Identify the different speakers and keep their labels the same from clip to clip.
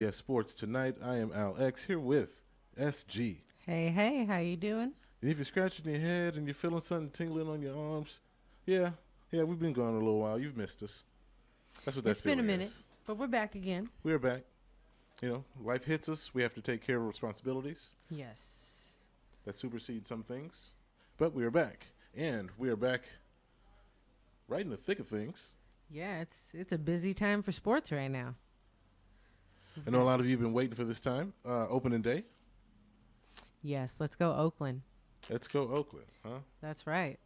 Speaker 1: KXVS Sports. Tonight, I am Al X here with SG.
Speaker 2: Hey, hey, how you doing?
Speaker 1: And if you're scratching your head and you're feeling something tingling on your arms, yeah, we've been gone a little while. You've missed us. That's what that
Speaker 2: It's been a
Speaker 1: feeling
Speaker 2: minute,
Speaker 1: is.
Speaker 2: but we're back again.
Speaker 1: We're back. Life hits us. We have to take care of responsibilities
Speaker 2: Yes.
Speaker 1: that supersede some things. But we are back. And we are back right in the thick of things.
Speaker 2: Yeah, it's a busy time for sports right now.
Speaker 1: I know a lot of you have been waiting for this time. Opening day.
Speaker 2: Yes, let's go Oakland.
Speaker 1: Let's go Oakland, huh?
Speaker 2: That's right.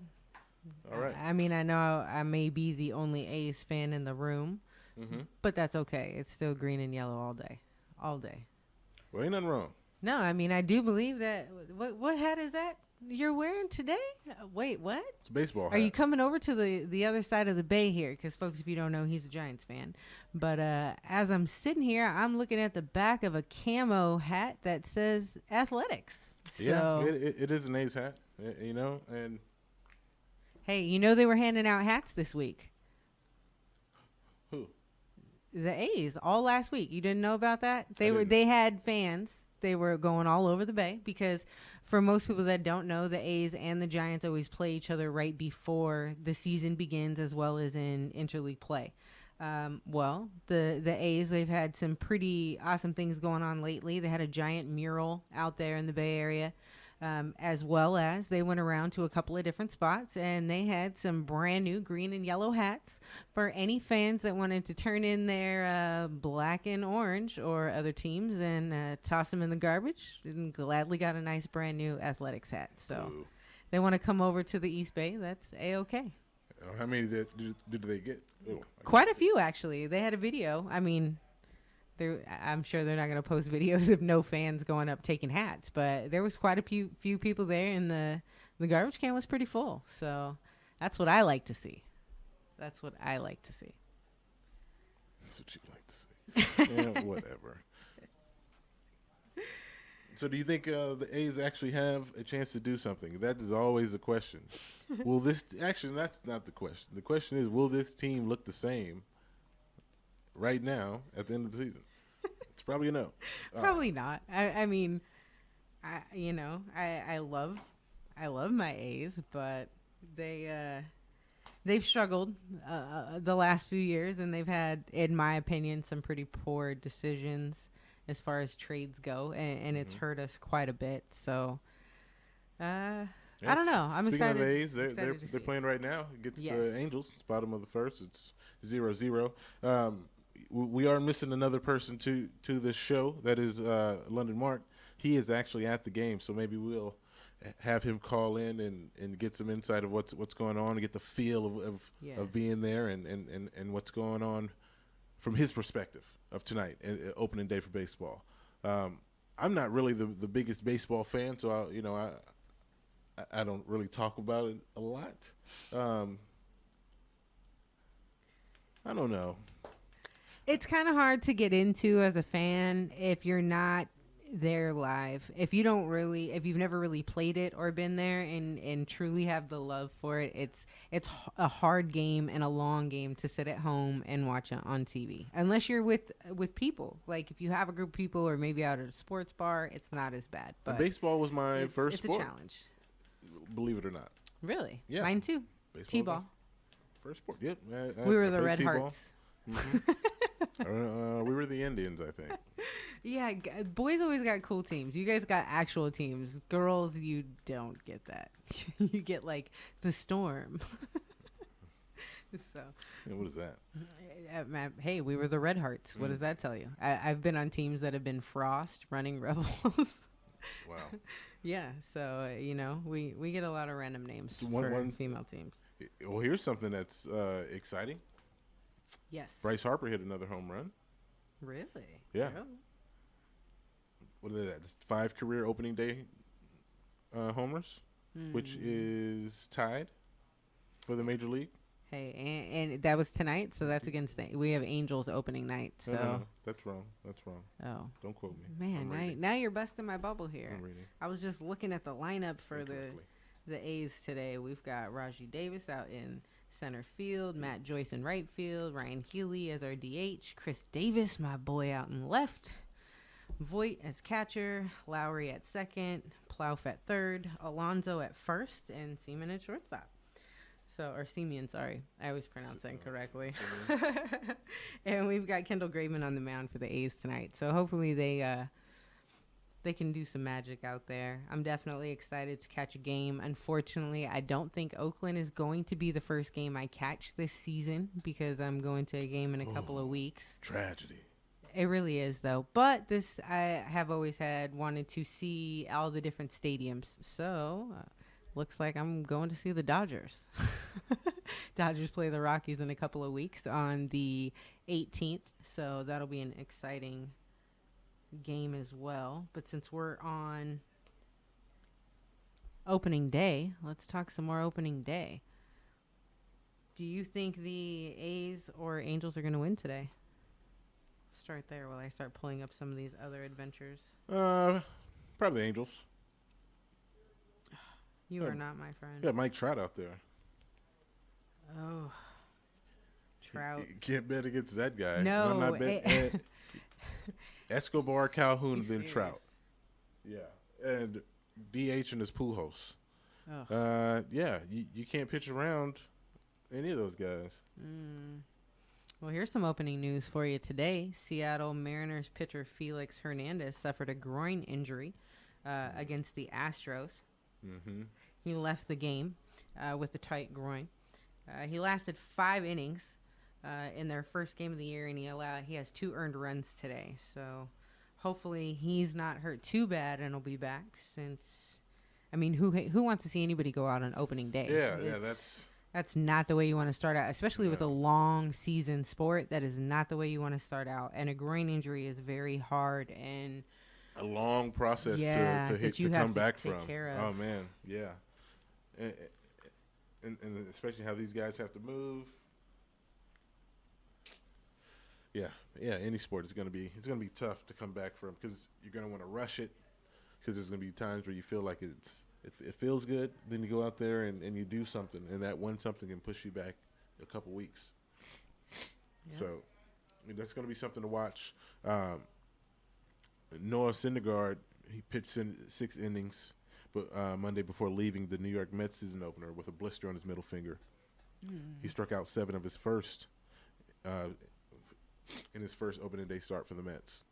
Speaker 1: All right.
Speaker 2: I mean, I know I may be the only A's fan in the room, but that's okay. It's still green and yellow all day. All day.
Speaker 1: Well, ain't nothing wrong.
Speaker 2: No, I mean, I do believe that. What hat is that you're wearing today? Wait, what?
Speaker 1: It's a baseball hat.
Speaker 2: Are you coming over to the other side of the bay here? Because, folks, if you don't know, he's a Giants fan. But as I'm sitting here, I'm looking at the back of a camo hat that says athletics. So,
Speaker 1: Yeah, it is an A's hat, and
Speaker 2: hey, they were handing out hats this week.
Speaker 1: who?
Speaker 2: The A's all last week. You didn't know about that?
Speaker 1: Didn't.
Speaker 2: They had fans. They were going all over the bay because for most people that don't know, the A's and the Giants always play each other right before the season begins, as well as in interleague play. Well, the A's, they've had some pretty awesome things going on lately. They had a giant mural out there in the Bay Area, as well as they went around to a couple of different spots, and they had some brand new green and yellow hats for any fans that wanted to turn in their black and orange or other teams and toss them in the garbage, and gladly got a nice brand new athletics hat. So
Speaker 1: Ooh.
Speaker 2: they want to come over to the East Bay. That's A-okay.
Speaker 1: How many did they get? Ooh,
Speaker 2: Quite a few, actually. They had a video. I mean, I'm sure they're not going to post videos of no fans going up taking hats, but there was quite a few people there, and the garbage can was pretty full. So that's what I like to see. That's what I like to see.
Speaker 1: That's what you like to see. Yeah, whatever. So do you think the A's actually have a chance to do something? That is always the question. Will this actually? That's not the question. The question is, will this team look the same right now at the end of the season? It's probably a no.
Speaker 2: Probably not. I mean, I love my A's, but they've struggled the last few years, and they've had, in my opinion, some pretty poor decisions as far as trades go, and it's hurt us quite a bit. So, I don't know. I'm
Speaker 1: Speaking
Speaker 2: excited.
Speaker 1: of the A's,
Speaker 2: excited to
Speaker 1: they're
Speaker 2: see.
Speaker 1: playing right now against
Speaker 2: Yes.
Speaker 1: the Angels. It's bottom of the first. It's 0-0. We are missing another person to this show. That is London Mark. He is actually at the game, so maybe we'll have him call in and get some insight of what's going on and get the feel
Speaker 2: Yes.
Speaker 1: of being there and what's going on from his perspective of tonight, opening day for baseball. I'm not really the biggest baseball fan, so I don't really talk about it a lot. I don't know.
Speaker 2: It's kind of hard to get into as a fan if you're not there live. If you've never really played it or been there and truly have the love for it, it's a hard game and a long game to sit at home and watch it on TV. Unless you're with people. Like if you have a group of people or maybe out at a sports bar, it's not as bad. But
Speaker 1: Baseball was my first
Speaker 2: it's
Speaker 1: sport.
Speaker 2: a challenge.
Speaker 1: Believe it or not.
Speaker 2: Really?
Speaker 1: Yeah.
Speaker 2: Mine too.
Speaker 1: Baseball
Speaker 2: T-ball.
Speaker 1: First sport. Yep.
Speaker 2: We were
Speaker 1: I
Speaker 2: the
Speaker 1: played
Speaker 2: Red
Speaker 1: T-ball.
Speaker 2: Hearts.
Speaker 1: We were the Indians, I think.
Speaker 2: Yeah, boys always got cool teams. You guys got actual teams. Girls, you don't get that. You get like the Storm. So,
Speaker 1: Yeah, what is that?
Speaker 2: hey, we were the Red Hearts. What does that tell you? I've been on teams that have been Frost, Running Rebels.
Speaker 1: Wow.
Speaker 2: Yeah, so we get a lot of random names
Speaker 1: So
Speaker 2: for female teams.
Speaker 1: Well, here's something that's exciting.
Speaker 2: Yes.
Speaker 1: Bryce Harper hit another home run.
Speaker 2: Really?
Speaker 1: Yeah.
Speaker 2: Oh.
Speaker 1: What is that? It's 5 career opening day homers, which is tied for the major league.
Speaker 2: Hey, and that was tonight, so that's against we have Angels opening night. So
Speaker 1: No, that's wrong. That's wrong.
Speaker 2: oh
Speaker 1: Don't quote me.
Speaker 2: man,
Speaker 1: I'm reading.
Speaker 2: now you're busting my bubble here.
Speaker 1: I'm reading.
Speaker 2: I was just looking at the lineup for
Speaker 1: Incorrectly.
Speaker 2: the A's today. We've got Raji Davis out in Center field, Matt Joyce in right field, Ryan Healy as our DH, Chris Davis, my boy, out in left, Voit as catcher, Lowry at second, Plouffe at third, Alonso at first, and Seaman at shortstop. So, or Simeon, sorry. I always pronounce that incorrectly. And we've got Kendall Graveman on the mound for the A's tonight. So hopefully they can do some magic out there. I'm definitely excited to catch a game. Unfortunately, I don't think Oakland is going to be the first game I catch this season because I'm going to a game in a couple of weeks.
Speaker 1: Tragedy.
Speaker 2: It really is, though. But this, I have always wanted to see all the different stadiums. So, looks like I'm going to see the Dodgers. Dodgers play the Rockies in a couple of weeks on the 18th. So, that'll be an exciting game as well. But since we're on opening day, let's talk some more opening day. Do you think the A's or Angels are going to win today? Start there while I start pulling up some of these other adventures.
Speaker 1: Probably Angels.
Speaker 2: You are not my friend.
Speaker 1: Yeah, Mike Trout out there.
Speaker 2: Oh, Trout.
Speaker 1: You can't bet against that guy.
Speaker 2: No.
Speaker 1: I'm not betting. Escobar, Calhoun, and then
Speaker 2: serious.
Speaker 1: Trout. Yeah, and DH and his Pujols.
Speaker 2: Oh.
Speaker 1: Yeah, you can't pitch around any of those guys.
Speaker 2: Well, here's some opening news for you today. Seattle Mariners pitcher Felix Hernandez suffered a groin injury against the Astros.
Speaker 1: Mm-hmm.
Speaker 2: He left the game with a tight groin. He lasted 5 innings in their first game of the year, and he has 2 earned runs today. So hopefully he's not hurt too bad and will be back. Since, I mean, who wants to see anybody go out on opening day?
Speaker 1: Yeah,
Speaker 2: that's not the way you want to start out, especially with a long season sport. That is not the way you want to start out, and a groin injury is very hard and
Speaker 1: a long process to come back from. Oh man, yeah, and especially how these guys have to move. Yeah. Any sport is gonna be tough to come back from because you're gonna want to rush it because there's gonna be times where you feel like it feels good, then you go out there and you do something, and that one something can push you back a couple weeks. Yeah. So that's going to be something to watch. Noah Syndergaard, he pitched in 6 innings, but Monday before leaving the New York Mets season opener with a blister on his middle finger. He struck out 7 of his first in his first opening day start for the Mets.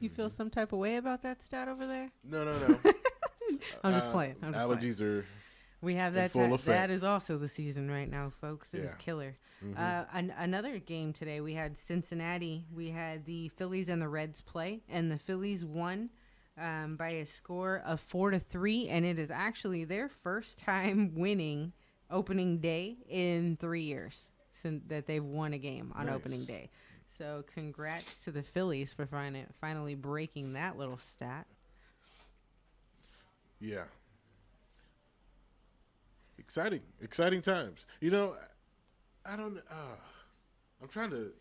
Speaker 2: You feel some type of way about that stat over there?
Speaker 1: No.
Speaker 2: I'm just playing.
Speaker 1: Allergies are.
Speaker 2: We have that. That is also the season right now, folks. It is killer. Mm-hmm. Another game today. We had Cincinnati. We had the Phillies and the Reds play, and the Phillies won by a score of 4-3, and it is actually their first time winning opening day in 3 years since that they've won a game on opening day. So congrats to the Phillies for finally breaking that little stat.
Speaker 1: Yeah. Exciting times. You know, I don't. I'm trying to.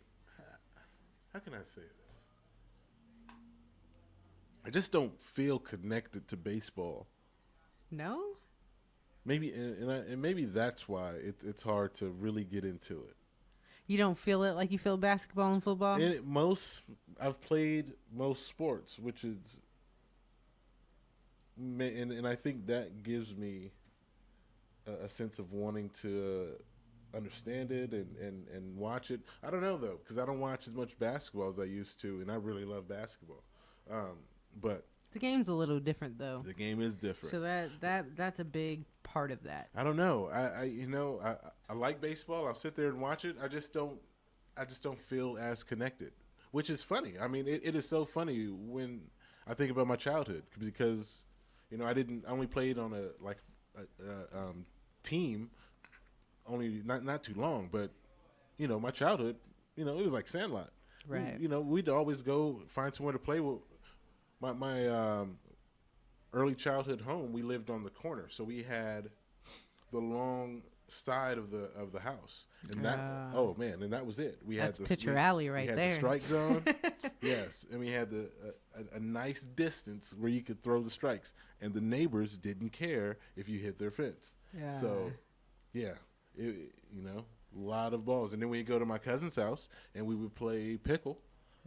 Speaker 1: How can I say this? I just don't feel connected to baseball.
Speaker 2: No.
Speaker 1: Maybe and maybe that's why it's hard to really get into it.
Speaker 2: You don't feel it like you feel basketball and football?
Speaker 1: I've played most sports, which is, and I think that gives me a sense of wanting to understand it and watch it. I don't know, though, because I don't watch as much basketball as I used to, and I really love basketball. But
Speaker 2: the game's a little different, though.
Speaker 1: The game is different.
Speaker 2: So that's a big part of that.
Speaker 1: I don't know. I like baseball. I'll sit there and watch it. I just don't feel as connected, which is funny. I mean, it is so funny when I think about my childhood because, I only played on a team only not too long, but my childhood, it was like Sandlot.
Speaker 2: Right.
Speaker 1: We'd always go find somewhere to play. With my early childhood home, we lived on the corner, so we had the long side of the house, and and that was it. We
Speaker 2: that's
Speaker 1: had
Speaker 2: picture alley right there.
Speaker 1: We had the strike zone, yes, and we had a nice distance where you could throw the strikes, and the neighbors didn't care if you hit their fence.
Speaker 2: Yeah.
Speaker 1: So Yeah, a lot of balls. And then we'd go to my cousin's house and we would play pickle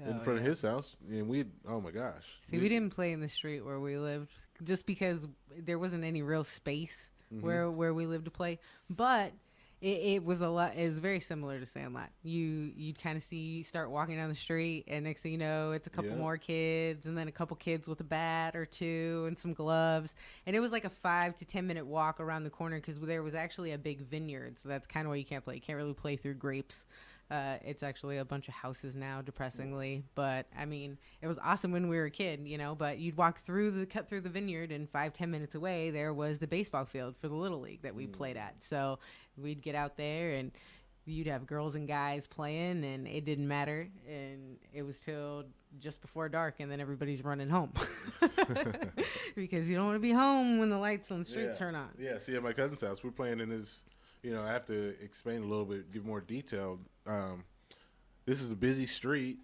Speaker 1: in front of his house. And oh my gosh.
Speaker 2: See, we didn't play in the street where we lived just because there wasn't any real space where we lived to play. But it was a lot. It was very similar to Sandlot. You'd kind of start walking down the street, and next thing you know, it's a couple more kids, and then a couple kids with a bat or two and some gloves. And it was like a 5 to 10 minute walk around the corner because there was actually a big vineyard. So that's kind of why you can't play. You can't really play through grapes. It's actually a bunch of houses now, depressingly. But I mean, it was awesome when we were a kid, But you'd cut through the vineyard, and 5-10 minutes away there was the baseball field for the Little League that we played at. So we'd get out there, and you'd have girls and guys playing, and it didn't matter. And it was till just before dark, and then everybody's running home because you don't want to be home when the lights on the street turn on.
Speaker 1: Yeah. See, at my cousin's house, we're playing in his. I have to explain a little bit, give more detail. This is a busy street,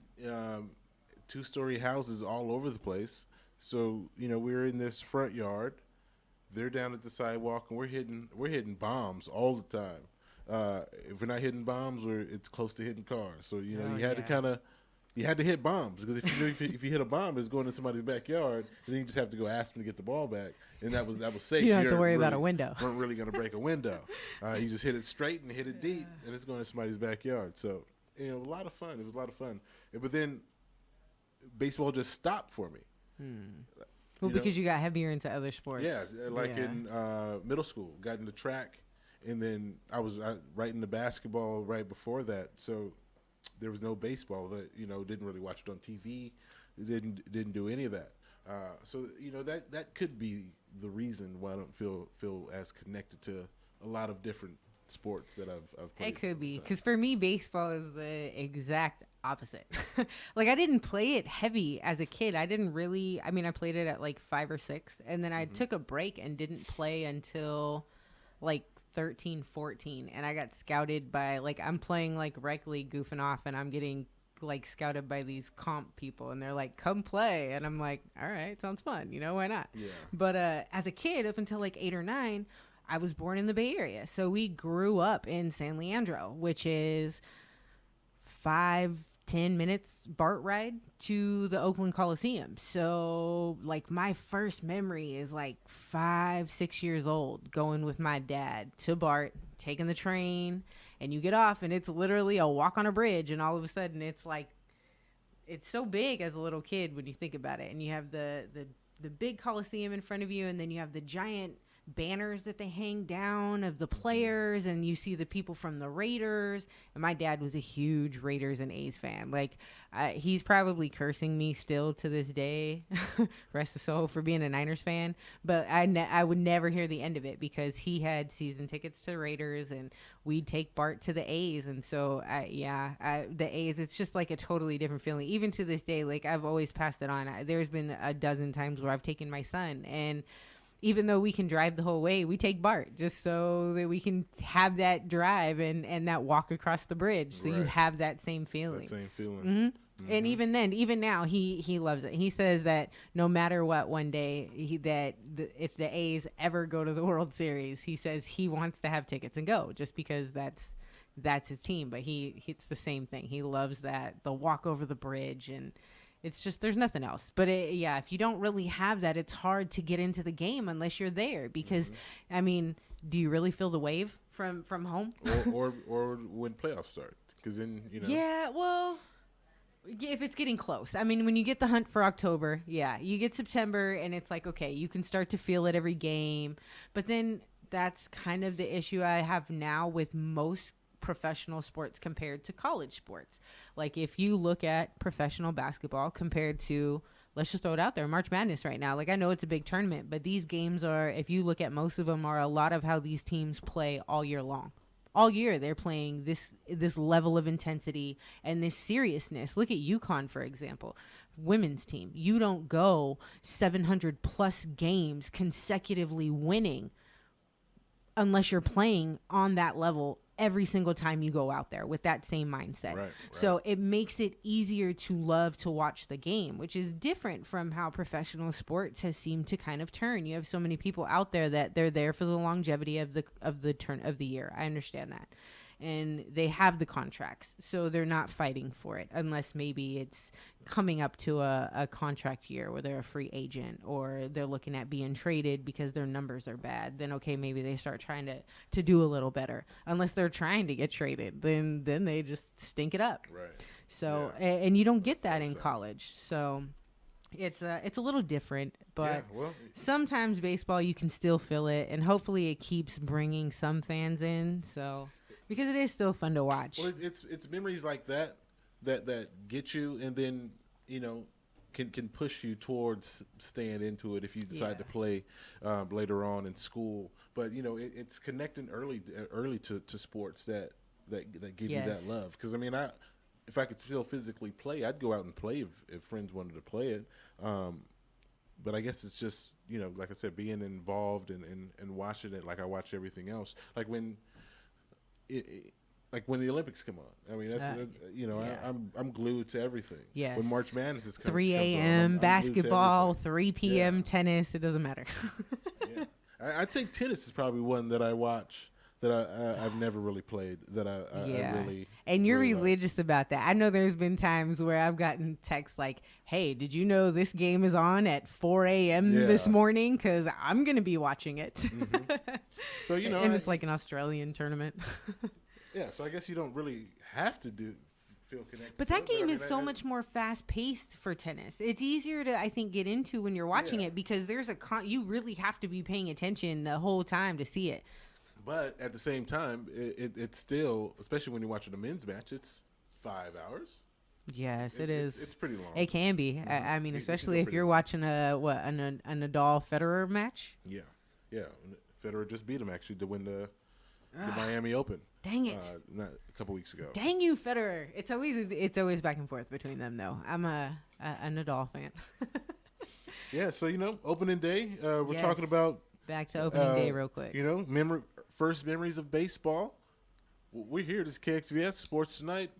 Speaker 1: 2-story houses all over the place. So, we're in this front yard. They're down at the sidewalk, and we're hitting bombs all the time. If we're not hitting bombs, it's close to hitting cars. So, you had to hit bombs because if you hit a bomb, it's going in somebody's backyard, and then you just have to go ask them to get the ball back, and that was safe.
Speaker 2: You don't have to worry about a window.
Speaker 1: Weren't really going to break a window. You just hit it straight and hit it deep, and it's going in somebody's backyard. So a lot of fun. It was a lot of fun. But then baseball just stopped for me.
Speaker 2: Well, because you got heavier into other sports.
Speaker 1: Yeah, in middle school, got into track, and then I was right into basketball right before that. So there was no baseball. That didn't really watch it on TV. Didn't do any of that. So that could be the reason why I don't feel as connected to a lot of different sports that I've played.
Speaker 2: It could be because for me, baseball is the exact opposite. Like I didn't play it heavy as a kid. I didn't really. I mean, I played it at like 5 or 6, and then I took a break and didn't play until like 13, 14, and I got scouted by I'm playing like rec league goofing off, and I'm getting like scouted by these comp people, and they're like, come play, and I'm like, all right, sounds fun, why not? Yeah. But as a kid, up until like 8 or 9, I was born in the Bay Area, so we grew up in San Leandro, which is 5-10 minutes BART ride to the Oakland Coliseum. So like my first memory is like 5-6 years old, going with my dad to BART, taking the train, and you get off and it's literally a walk on a bridge, and all of a sudden it's like, it's so big as a little kid when you think about it, and you have the big Coliseum in front of you, and then you have the giant banners that they hang down of the players, and you see the people from the Raiders. And my dad was a huge Raiders and A's fan. Like he's probably cursing me still to this day, rest his soul, for being a Niners fan, but I would never hear the end of it because he had season tickets to Raiders, and we'd take Bart to the A's. And so the A's, it's just like a totally different feeling. Even to this day, like I've always passed it on. There's been a dozen times where I've taken my son, and even though we can drive the whole way, we take Bart just so that we can have that drive and that walk across the bridge. So you have that same feeling.
Speaker 1: That same feeling.
Speaker 2: Mm-hmm. Mm-hmm. And even now, he loves it. He says that no matter what, one day, if the A's ever go to the World Series, he says he wants to have tickets and go just because that's his team. But it's the same thing. He loves the walk over the bridge, and it's just, there's nothing else. But if you don't really have that, it's hard to get into the game unless you're there. Because, I mean, do you really feel the wave from home?
Speaker 1: or when playoffs start? Because then,
Speaker 2: Yeah, well, if it's getting close. I mean, when you get the hunt for October, you get September, and it's like, okay, you can start to feel it every game. But then that's kind of the issue I have now with most professional sports compared to college sports. Like if you look at professional basketball compared to, let's just throw it out there, March Madness right now. Like I know it's a big tournament, but these games are, if you look at most of them, are a lot of how these teams play all year long. All year they're playing this level of intensity and this seriousness. Look at UConn, for example, women's team. You don't go 700 plus games consecutively winning unless you're playing on that level every single time you go out there with that same mindset.
Speaker 1: Right.
Speaker 2: So it makes it easier to love to watch the game, which is different from how professional sports has seemed to kind of turn. You have so many people out there that they're there for the longevity of the turn of the year. I understand that. And they have the contracts, so they're not fighting for it unless maybe it's coming up to a contract year where they're a free agent or they're looking at being traded because their numbers are bad. Then, okay, maybe they start trying to do a little better. Unless they're trying to get traded, then they just stink it up.
Speaker 1: Right.
Speaker 2: So, and you don't get that in college. So it's a little different, but sometimes baseball, you can still feel it, and hopefully it keeps bringing some fans in. So, because it is still fun to watch.
Speaker 1: Well, it's memories like that get you, and then can push you towards staying into it if you decide to play later on in school. But it's connecting early to sports that give you that love. Because if I could still physically play, I'd go out and play if friends wanted to play it. But I guess it's just like I said, being involved and watching it like I watch everything else. Like when when the Olympics come on, that's I'm glued to everything.
Speaker 2: Yes.
Speaker 1: When March Madness is
Speaker 2: 3 a.m. basketball, 3 p.m. tennis. It doesn't matter.
Speaker 1: Yeah, I'd say tennis is probably one that I watch that I've never really played. That I really.
Speaker 2: And you're
Speaker 1: really
Speaker 2: religious about that. I know there's been times where I've gotten texts like, "Hey, did you know this game is on at 4 a.m. this morning? Because I'm gonna be watching it."
Speaker 1: Mm-hmm. So
Speaker 2: and it's like an Australian tournament.
Speaker 1: Yeah, so I guess you don't really have to feel connected.
Speaker 2: But that game is so much more fast-paced for tennis. It's easier to, I think, get into when you're watching it because there's you really have to be paying attention the whole time to see it.
Speaker 1: But at the same time, it's still, especially when you're watching a men's match, it's 5 hours.
Speaker 2: Yes, it is.
Speaker 1: It's pretty long.
Speaker 2: It can be. Mm-hmm. I mean, especially if you're watching a Nadal-Federer match.
Speaker 1: Yeah. Federer just beat him actually to win the Miami Open.
Speaker 2: Dang it!
Speaker 1: Not a couple weeks ago.
Speaker 2: Dang you, Federer! It's always back and forth between them, though. I'm a Nadal fan.
Speaker 1: Yeah, so opening day. We're talking about
Speaker 2: back to opening day real quick.
Speaker 1: First memories of baseball. We're here. This is KXVS Sports Tonight.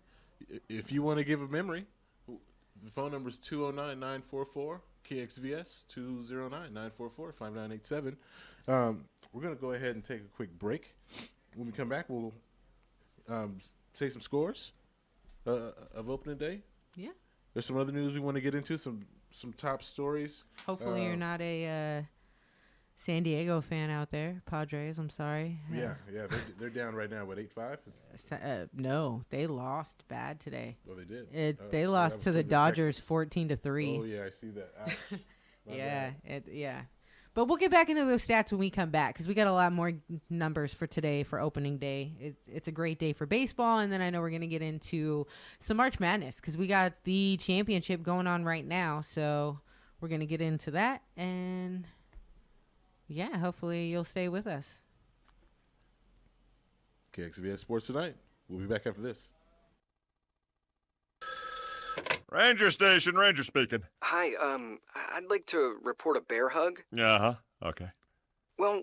Speaker 1: If you want to give a memory, the phone number is 209-944 KXVS 209-944-5987. We're gonna go ahead and take a quick break. When we come back, we'll say some scores of opening day.
Speaker 2: Yeah.
Speaker 1: There's some other news we want to get into, some top stories.
Speaker 2: Hopefully you're not a San Diego fan out there. Padres, I'm sorry.
Speaker 1: Yeah. They're down right now, 8-5?
Speaker 2: No, they lost bad today.
Speaker 1: Oh, they did?
Speaker 2: They lost to the Dodgers 14-3.
Speaker 1: Oh, yeah, I see that.
Speaker 2: Yeah. But we'll get back into those stats when we come back because we got a lot more numbers for today for opening day. It's a great day for baseball, and then I know we're going to get into some March Madness because we got the championship going on right now. So we're going to get into that, and yeah, hopefully you'll stay with us.
Speaker 1: KXVS Sports Tonight. We'll be back after this.
Speaker 3: Ranger Station, Ranger speaking.
Speaker 4: Hi, I'd like to report a bear hug.
Speaker 3: Uh-huh, okay.
Speaker 4: Well,